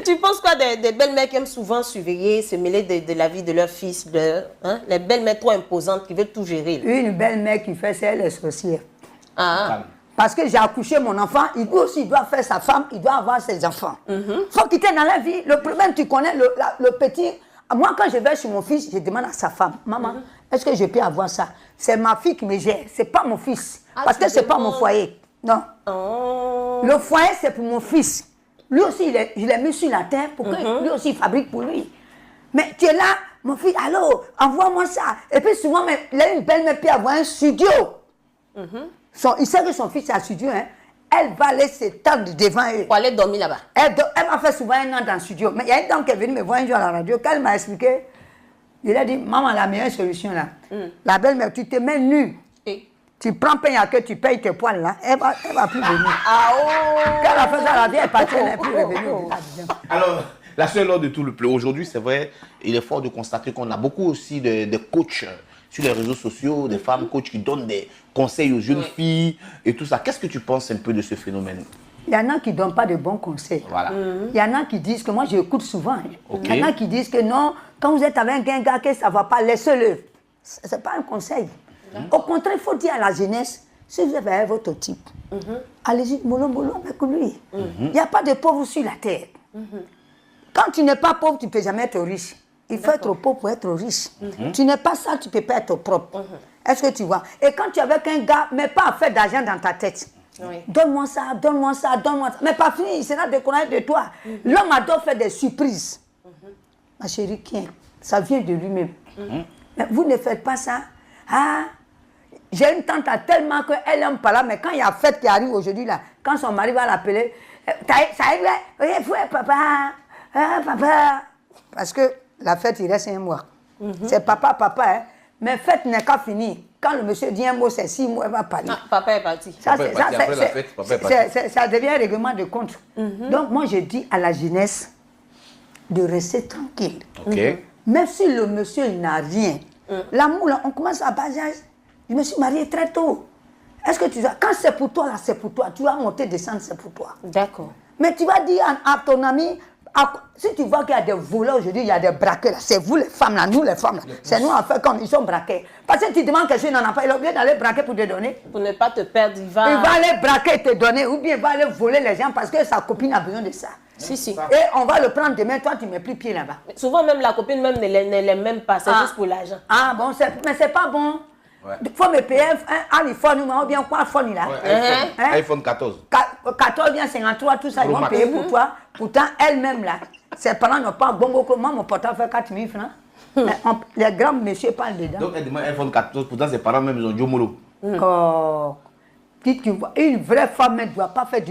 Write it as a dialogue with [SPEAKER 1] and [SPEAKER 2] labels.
[SPEAKER 1] tu penses quoi des belles-mères qui aiment souvent surveiller, se mêler de la vie de leur fils, les belles-mères trop imposantes qui veulent tout gérer?
[SPEAKER 2] Une belle-mère qui fait ça, elle est sorcière.
[SPEAKER 1] Ah.
[SPEAKER 2] Parce que j'ai accouché mon enfant, il doit faire sa femme, il doit avoir ses enfants. Faut quitter dans la vie. Le problème, tu connais, le petit... Moi, quand je vais chez mon fils, je demande à sa femme, maman, est-ce que je peux avoir ça? C'est ma fille qui me gère, c'est pas mon fils. Parce que c'est pas mon foyer. Non.
[SPEAKER 1] Oh.
[SPEAKER 2] Le foyer, c'est pour mon fils. Lui aussi, je l'ai mis sur la terre pour que lui aussi fabrique pour lui. Mais tu es là, mon fils, allô, envoie-moi ça. Et puis souvent, il a une belle-mère peut avoir un studio. Il sait que son fils a un studio, hein. Elle va aller s'étendre devant eux.
[SPEAKER 1] Pour aller dormir là-bas.
[SPEAKER 2] Elle m'a fait souvent un an dans le studio. Mais il y a une dame qui est venue me voir un jour à la radio, quand elle m'a expliqué, il a dit, maman, la meilleure solution là, la belle-mère, tu te mets nue. Tu prends pain à que tu payes tes poils là, elle va plus venir.
[SPEAKER 1] Ah oh!
[SPEAKER 2] Quand elle a fait ça, la vie est partie, elle n'est plus revenue.
[SPEAKER 3] Alors, la seule lors de tout le plus, aujourd'hui, c'est vrai, il est fort de constater qu'on a beaucoup aussi de coachs sur les réseaux sociaux, des femmes coachs qui donnent des conseils aux jeunes filles et tout ça. Qu'est-ce que tu penses un peu de ce phénomène?
[SPEAKER 2] Il y en a qui ne donnent pas de bons conseils. Voilà. Il y en a qui disent que, moi j'écoute souvent, il y en a qui disent que non, quand vous êtes avec un gars que ça ne va pas, laissez-le. Ce n'est pas un conseil. Au contraire, il faut dire à la jeunesse, si vous avez votre type, allez-y, mollo avec lui. Il n'y a pas de pauvres sur la terre. Quand tu n'es pas pauvre, tu ne peux jamais être riche. Il faut être pauvre pour être riche. Tu n'es pas ça, tu ne peux pas être propre. Est-ce que tu vois? Et quand tu es avec un gars, mais pas à faire d'argent dans ta tête. Donne-moi ça, donne-moi ça, donne-moi ça. Mais pas fini, il sera déconnaître de toi. L'homme adore faire des surprises. Ma chérie, ça vient de lui-même. Mais vous ne faites pas ça. Ah, j'ai une tante tellement qu'elle n'aime pas là, mais quand il y a fête qui arrive aujourd'hui, là, quand son mari va l'appeler, ça arrive là, oui, papa, papa. Parce que la fête, il reste un mois. C'est papa, hein. Mais fête n'est qu'à finir. Quand le monsieur dit un mot, c'est 6 mois, elle va parler.
[SPEAKER 1] Ah, papa est parti.
[SPEAKER 2] Ça devient un règlement de compte. Donc, moi, je dis à la jeunesse de rester tranquille. Même si le monsieur il n'a rien, l'amour, on commence à bas âge. Je me suis mariée très tôt. Est-ce que tu vois, quand c'est pour toi, là, c'est pour toi. Tu vas monter, descendre, c'est pour toi.
[SPEAKER 1] D'accord.
[SPEAKER 2] Mais tu vas dire à ton ami, si tu vois qu'il y a des voleurs aujourd'hui, il y a des braqueurs, là, c'est vous les femmes, là, nous les femmes, là. C'est nous en fait comme ils sont braqués. Parce que tu demandes quelque chose, il n'en a pas, il a oublié d'aller braquer pour te donner.
[SPEAKER 1] Pour ne pas te perdre, il va
[SPEAKER 2] aller braquer et te donner, ou bien il va aller voler les gens parce que sa copine a besoin de ça.
[SPEAKER 1] Si.
[SPEAKER 2] Et on va le prendre demain, toi tu ne mets plus pied là-bas.
[SPEAKER 1] Souvent même la copine même ne l'aime même pas, c'est juste pour l'argent.
[SPEAKER 2] Ah bon, mais c'est pas bon. Il faut me payer un iPhone ou bien quoi iPhone là.
[SPEAKER 3] iPhone 14.
[SPEAKER 2] 14 bien 53, tout ça, ils vont payer pour toi. Pourtant, elle-même là, ses parents n'ont pas bon beaucoup. Moi, mon portable fait 4 000 francs. Mais les grands messieurs parlent dedans.
[SPEAKER 3] Donc elle demande iPhone 14, pourtant ses parents même ils ont Diomolo.
[SPEAKER 2] Une vraie femme ne doit pas faire du